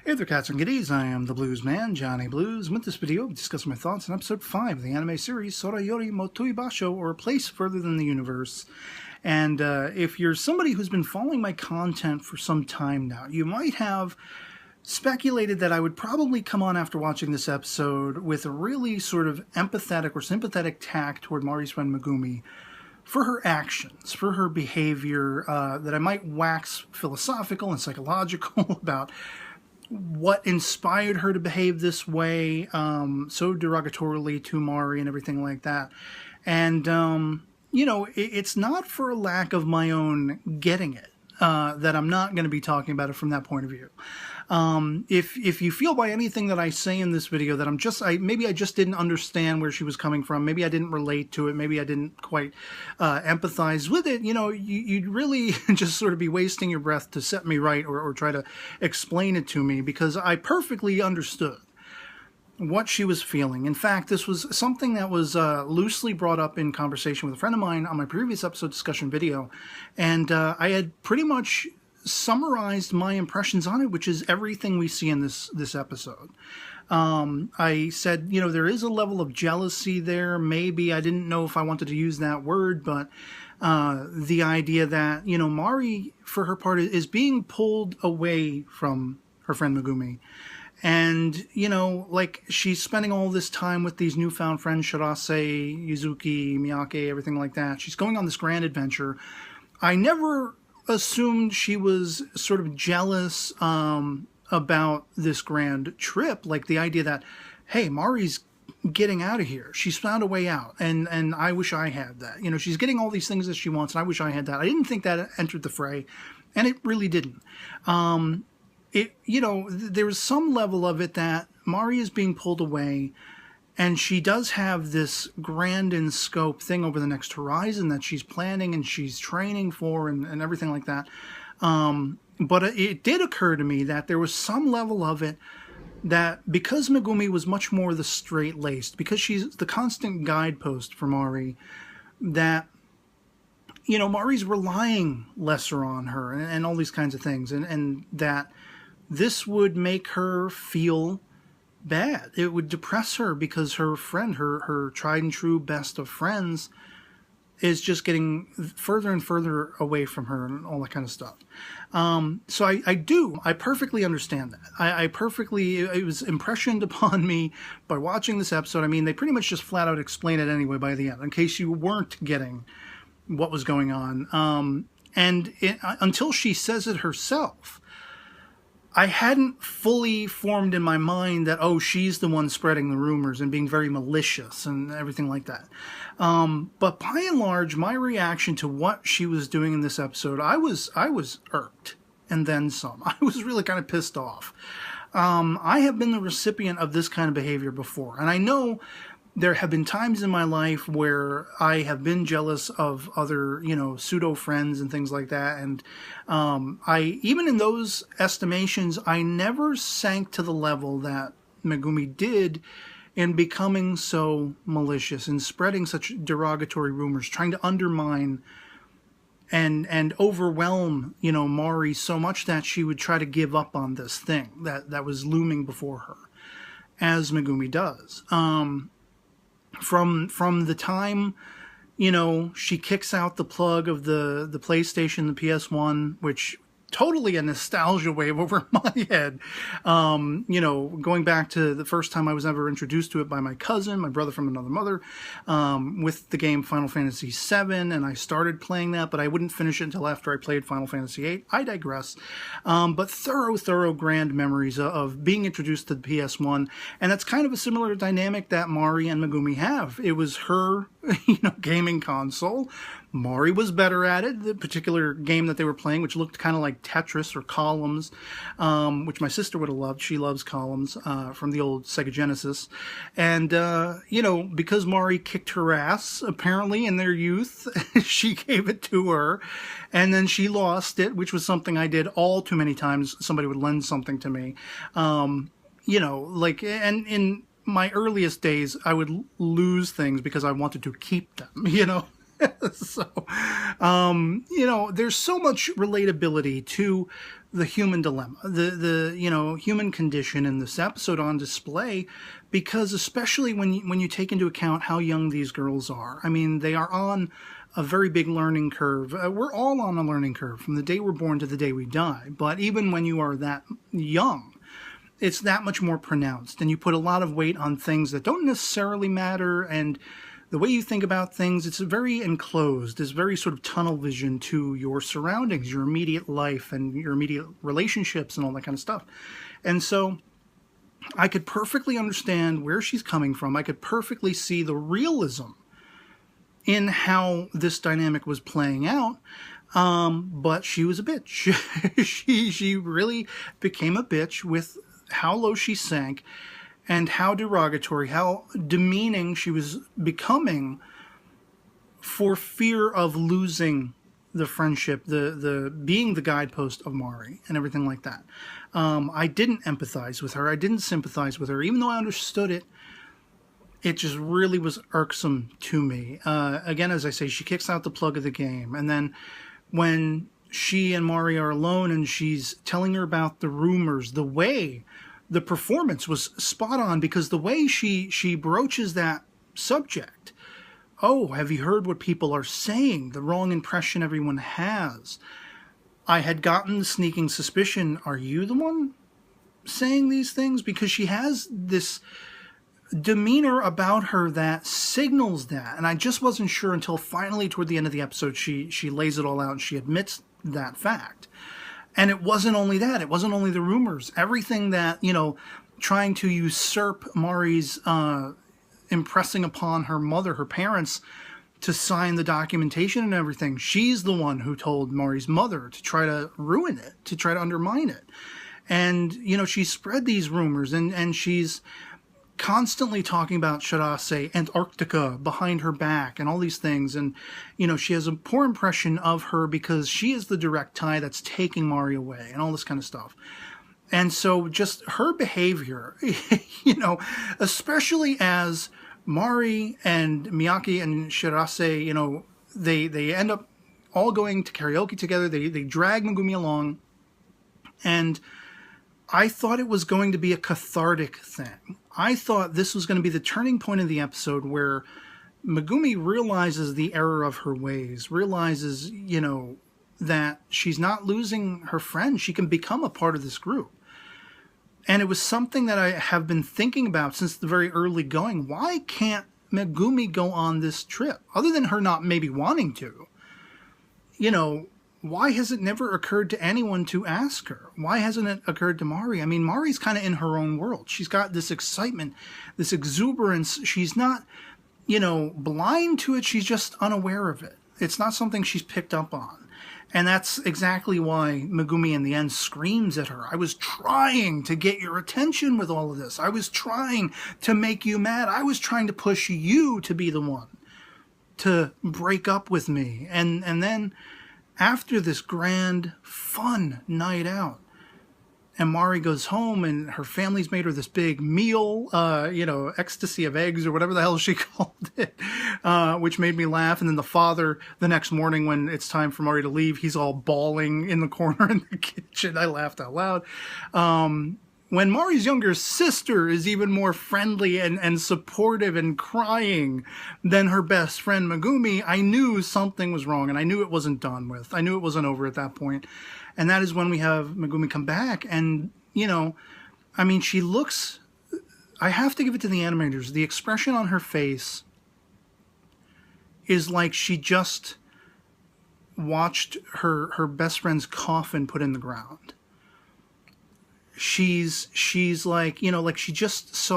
Hey there, cats and kitties. I am the Blues Man, Johnny Blues. With this video, I'll discuss my thoughts on episode 5 of the anime series Sora, Yori, Tooi Basho, or A Place Further Than the Universe. And if you're somebody who's been following my content for some time now, you might have speculated that I would probably come on after watching this episode with a really sort of empathetic or sympathetic tack toward Mari's friend Megumi for her actions, for her behavior, that I might wax philosophical and psychological about what inspired her to behave this way, so derogatorily to Mari and everything like that. And, it's not for a lack of my own getting it, that I'm not going to be talking about it from that point of view. If you feel by anything that I say in this video that maybe I just didn't understand where she was coming from, maybe I didn't relate to it, maybe I didn't quite empathize with it, you'd really just sort of be wasting your breath to set me right or try to explain it to me, because I perfectly understood what she was feeling. In fact, this was something that was loosely brought up in conversation with a friend of mine on my previous episode discussion video, and I had pretty much summarized my impressions on it, which is everything we see in this episode. I said, there is a level of jealousy there. Maybe I didn't know if I wanted to use that word, but the idea that, Mari, for her part, is being pulled away from her friend Megumi. And, she's spending all this time with these newfound friends, Shirase, Yuzuki, Miyake, everything like that. She's going on this grand adventure. I never assumed she was sort of jealous about this grand trip, like the idea that, hey, Mari's getting out of here. She's found a way out, and I wish I had that. She's getting all these things that she wants, and I wish I had that. I didn't think that entered the fray, and it really didn't. There was some level of it that Mari is being pulled away, and she does have this grand in scope thing over the next horizon that she's planning and she's training for and everything like that. But it did occur to me that there was some level of it that because Megumi was much more the straight-laced, because she's the constant guidepost for Mari, that, Mari's relying lesser on her and all these kinds of things, and that this would make her feel bad. It would depress her because her friend, her tried and true best of friends, is just getting further and further away from her and all that kind of stuff. So I perfectly understand that. It was impressioned upon me by watching this episode. I mean, they pretty much just flat out explain it anyway by the end, in case you weren't getting what was going on. Until she says it herself, I hadn't fully formed in my mind that, she's the one spreading the rumors and being very malicious and everything like that. But by and large, my reaction to what she was doing in this episode, I was irked, and then some. I was really kind of pissed off. I have been the recipient of this kind of behavior before, and I know there have been times in my life where I have been jealous of other, pseudo friends and things like that. And even in those estimations, I never sank to the level that Megumi did in becoming so malicious and spreading such derogatory rumors, trying to undermine and overwhelm, Mari so much that she would try to give up on this thing that was looming before her, as Megumi does. From the time, she kicks out the plug of the PlayStation, the PS1, which totally a nostalgia wave over my head. Going back to the first time I was ever introduced to it by my cousin, my brother from another mother, with the game Final Fantasy VII, and I started playing that, but I wouldn't finish it until after I played Final Fantasy VIII. I digress. But thorough grand memories of being introduced to the PS1, and that's kind of a similar dynamic that Mari and Megumi have. It was her, gaming console. Mari was better at it. The particular game that they were playing, which looked kind of like Tetris or Columns, which my sister would have loved. She loves Columns from the old Sega Genesis. And, because Mari kicked her ass, apparently, in their youth, she gave it to her. And then she lost it, which was something I did all too many times. Somebody would lend something to me. And in my earliest days, I would lose things because I wanted to keep them, So, there's so much relatability to the human dilemma, the human condition in this episode on display, because especially when you take into account how young these girls are. I mean, they are on a very big learning curve. We're all on a learning curve from the day we're born to the day we die. But even when you are that young, it's that much more pronounced, and you put a lot of weight on things that don't necessarily matter, and the way you think about things, it's very enclosed. It's very sort of tunnel vision to your surroundings, your immediate life, and your immediate relationships, and all that kind of stuff. And so I could perfectly understand where she's coming from. I could perfectly see the realism in how this dynamic was playing out. But she was a bitch. she really became a bitch with how low she sank, and how derogatory, how demeaning she was becoming for fear of losing the friendship, the being the guidepost of Mari and everything like that. I didn't empathize with her. I didn't sympathize with her. Even though I understood it, it just really was irksome to me. Again, as I say, she kicks out the plug of the game. And then when she and Mari are alone and she's telling her about the rumors, the way the performance was spot on, because the way she broaches that subject. Oh, have you heard what people are saying? The wrong impression everyone has. I had gotten the sneaking suspicion, are you the one saying these things? Because she has this demeanor about her that signals that. And I just wasn't sure until finally toward the end of the episode she lays it all out and she admits that fact. And it wasn't only that. It wasn't only the rumors. Everything that, trying to usurp Mari's impressing upon her mother, her parents, to sign the documentation and everything. She's the one who told Mari's mother to try to ruin it, to try to undermine it. And, she spread these rumors, and she's constantly talking about, should I say, Antarctica behind her back and all these things. And, she has a poor impression of her because she is the direct tie that's taking Mari away and all this kind of stuff. And so just her behavior, especially as Mari and Miyake and Shirase, they end up all going to karaoke together. They drag Megumi along. And I thought it was going to be a cathartic thing. I thought this was going to be the turning point of the episode where Megumi realizes the error of her ways, realizes, that she's not losing her friend. She can become a part of this group. And it was something that I have been thinking about since the very early going. Why can't Megumi go on this trip? Other than her not maybe wanting to. Why has it never occurred to anyone to ask her? Why hasn't it occurred to Mari? I mean, Mari's kind of in her own world. She's got this excitement, this exuberance. She's not, blind to it. She's just unaware of it. It's not something she's picked up on. And that's exactly why Megumi in the end screams at her. I was trying to get your attention with all of this. I was trying to make you mad. I was trying to push you to be the one to break up with me. And then after this grand, fun night out, and Mari goes home and her family's made her this big meal, ecstasy of eggs or whatever the hell she called it, which made me laugh. And then the father, the next morning when it's time for Mari to leave, he's all bawling in the corner in the kitchen. I laughed out loud. When Mari's younger sister is even more friendly and supportive and crying than her best friend Megumi, I knew something was wrong, and I knew it wasn't done with. I knew it wasn't over at that point. And that is when we have Megumi come back, and, she looks... I have to give it to the animators. The expression on her face is like she just watched her best friend's coffin put in the ground. She's like, like she just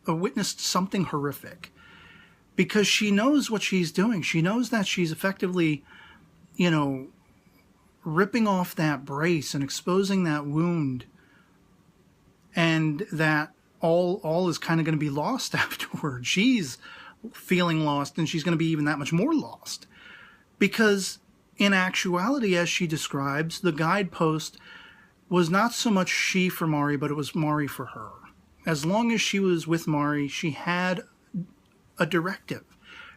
witnessed something horrific, because she knows what she's doing. She knows that she's effectively, ripping off that brace and exposing that wound, and that all is kind of going to be lost afterward. She's feeling lost, and she's going to be even that much more lost, because in actuality, as she describes, the guidepost was not so much she for Mari, but it was Mari for her. As long as she was with Mari, she had a directive.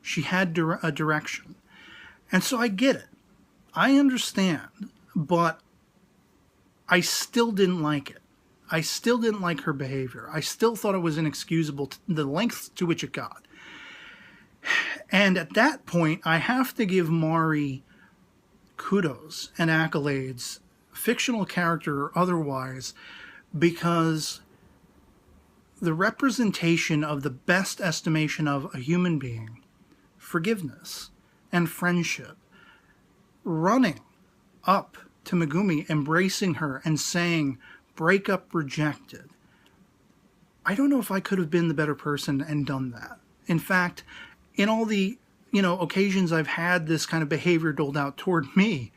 She had a direction. And so I get it. I understand. But I still didn't like it. I still didn't like her behavior. I still thought it was inexcusable, the lengths to which it got. And at that point, I have to give Mari kudos and accolades, fictional character or otherwise, because the representation of the best estimation of a human being, forgiveness and friendship, running up to Megumi, embracing her and saying, breakup rejected. I don't know if I could have been the better person and done that. In fact, in all the, occasions I've had this kind of behavior doled out toward me,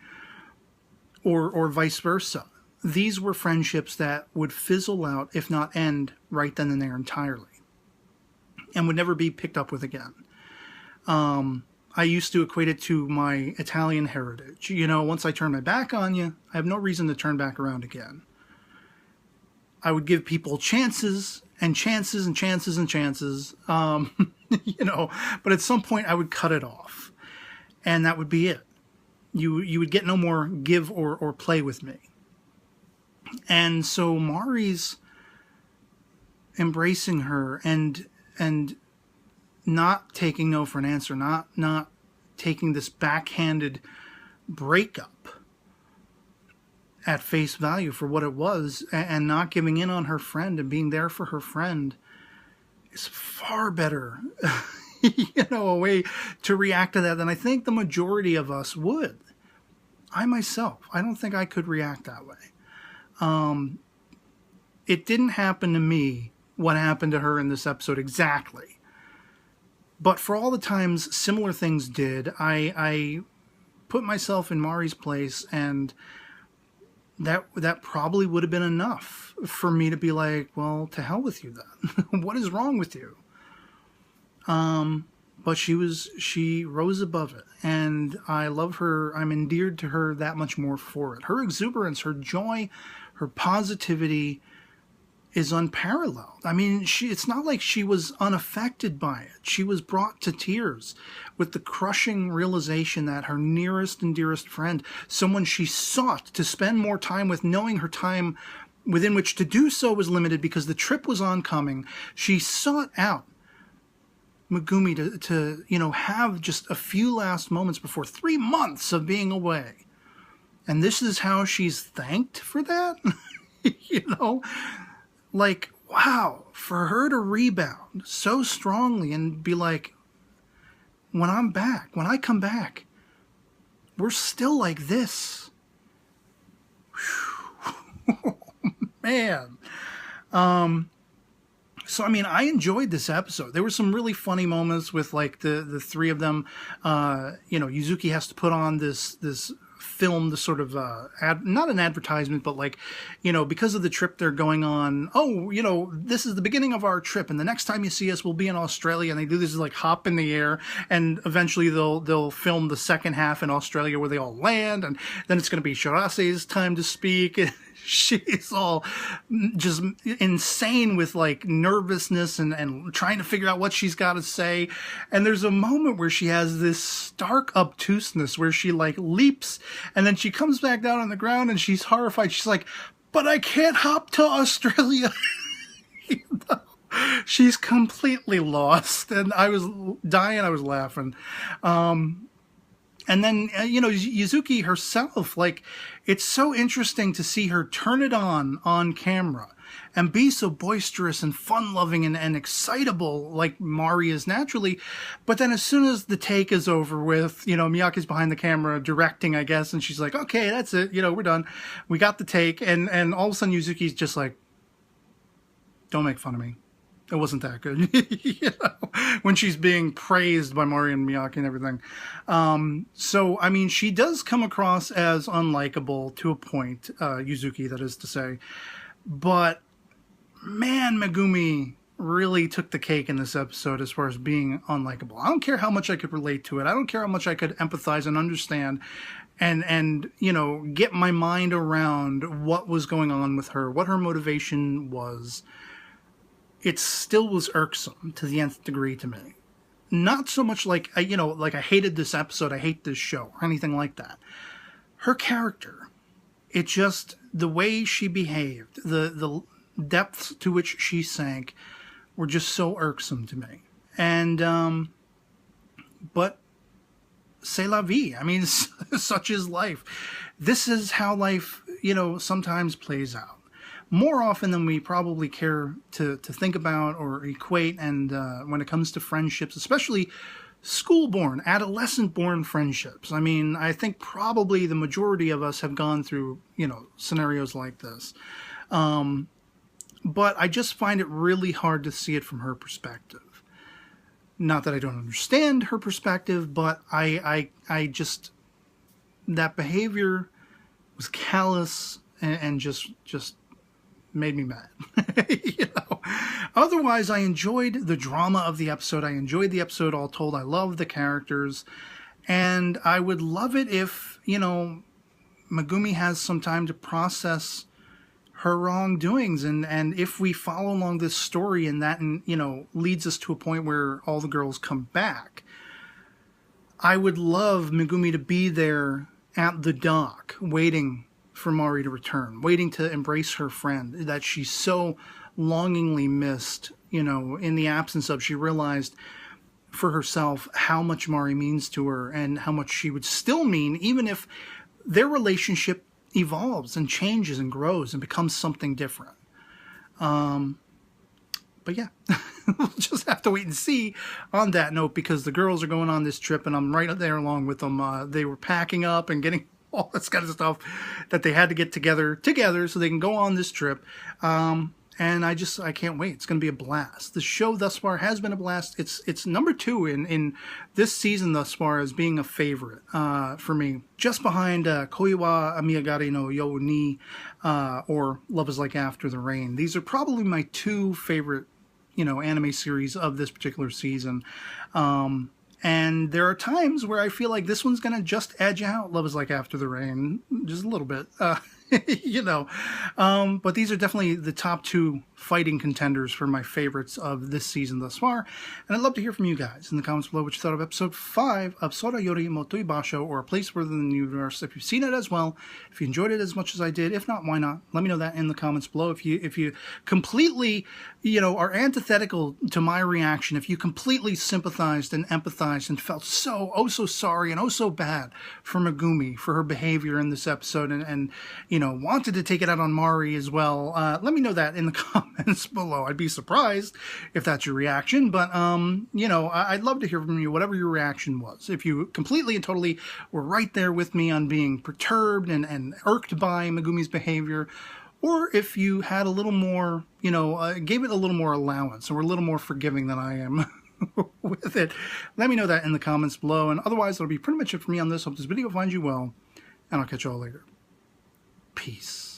or vice versa, these were friendships that would fizzle out, if not end, right then and there entirely, and would never be picked up with again. I used to equate it to my Italian heritage. Once I turn my back on you, I have no reason to turn back around again. I would give people chances and chances and chances and chances, but at some point I would cut it off, and that would be it. You would get no more give or play with me. And so Mari's embracing her and not taking no for an answer, not taking this backhanded breakup at face value for what it was, and not giving in on her friend and being there for her friend is far better, a way to react to that than I think the majority of us would. I myself, I don't think I could react that way. It didn't happen to me what happened to her in this episode exactly. But for all the times similar things did, I put myself in Mari's place, and that probably would have been enough for me to be like, well, to hell with you then. What is wrong with you? But she rose above it, and I love her. I'm endeared to her that much more for it. Her exuberance, her joy, her positivity is unparalleled. I mean, it's not like she was unaffected by it. She was brought to tears with the crushing realization that her nearest and dearest friend, someone she sought to spend more time with, knowing her time within which to do so was limited because the trip was oncoming, she sought out Megumi to have just a few last moments before 3 months of being away. And this is how she's thanked for that? Like, wow, for her to rebound so strongly and be like, when I come back, we're still like this. Man. So, I mean, I enjoyed this episode. There were some really funny moments with, like, the three of them. Yuzuki has to put on this film, the sort of, not an advertisement, but like, because of the trip they're going on, this is the beginning of our trip, and the next time you see us, we'll be in Australia, and they do this, like, hop in the air, and eventually they'll film the second half in Australia where they all land, and then it's going to be Shirase's time to speak. She's all just insane with, like, nervousness and trying to figure out what she's got to say. And there's a moment where she has this stark obtuseness where she, like, leaps and then she comes back down on the ground and she's horrified. She's like, but I can't hop to Australia. She's completely lost. And I was dying. I was laughing. And then, Yuzuki herself, like, it's so interesting to see her turn it on camera and be so boisterous and fun-loving and excitable like Mari is naturally. But then as soon as the take is over with, Miyake's behind the camera directing, I guess, and she's like, okay, that's it. We're done. We got the take. And all of a sudden Yuzuki's just like, don't make fun of me. It wasn't that good, when she's being praised by Mari and Miyake and everything. So, I mean, she does come across as unlikable to a point, Yuzuki, that is to say. But, man, Megumi really took the cake in this episode as far as being unlikable. I don't care how much I could relate to it. I don't care how much I could empathize and understand and get my mind around what was going on with her, what her motivation was. It still was irksome to the nth degree to me. Not so much like, I hated this episode, I hate this show, or anything like that. Her character it just, the way she behaved, the depths to which she sank were just so irksome to me. And, but c'est la vie. I mean, such is life. This is how life, sometimes plays out. More often than we probably care to think about or equate. And when it comes to friendships, especially school-born, adolescent-born friendships. I mean, I think probably the majority of us have gone through, scenarios like this. But I just find it really hard to see it from her perspective. Not that I don't understand her perspective, but I just, that behavior was callous and just made me mad. Otherwise, I enjoyed the drama of the episode. I enjoyed the episode all told. I love the characters. And I would love it if, Megumi has some time to process her wrongdoings. And if we follow along this story and that, leads us to a point where all the girls come back, I would love Megumi to be there at the dock, waiting for Mari to return, waiting to embrace her friend that she so longingly missed, in the absence of. She realized for herself how much Mari means to her and how much she would still mean even if their relationship evolves and changes and grows and becomes something different. But yeah, we'll just have to wait and see on that note, because the girls are going on this trip and I'm right there along with them. They were packing up and getting all this kind of stuff that they had to get together so they can go on this trip. And I can't wait. It's going to be a blast. The show thus far has been a blast. It's number 2 in this season thus far as being a favorite for me. Just behind Koi wa Amiyagari no Yo ni or Love is Like After the Rain. These are probably my 2 favorite, anime series of this particular season. And there are times where I feel like this one's going to just edge out Love is Like After the Rain just a little bit. But these are definitely the top 2 fighting contenders for my favorites of this season thus far. And I'd love to hear from you guys in the comments below what you thought of episode 5 of Sora yori mo Tooi Basho, or A Place Further Than the Universe. If you've seen it as well, if you enjoyed it as much as I did, if not, why not? Let me know that in the comments below. If you completely, are antithetical to my reaction, if you completely sympathized and empathized and felt so sorry and so bad for Megumi, for her behavior in this episode, and wanted to take it out on Mari as well, let me know that in the comments below. I'd be surprised if that's your reaction, but I'd love to hear from you, whatever your reaction was. If you completely and totally were right there with me on being perturbed and irked by Megumi's behavior, or if you had a little more, gave it a little more allowance, or were a little more forgiving than I am with it, let me know that in the comments below. And otherwise, that'll be pretty much it for me on this. Hope this video finds you well, and I'll catch you all later. Peace.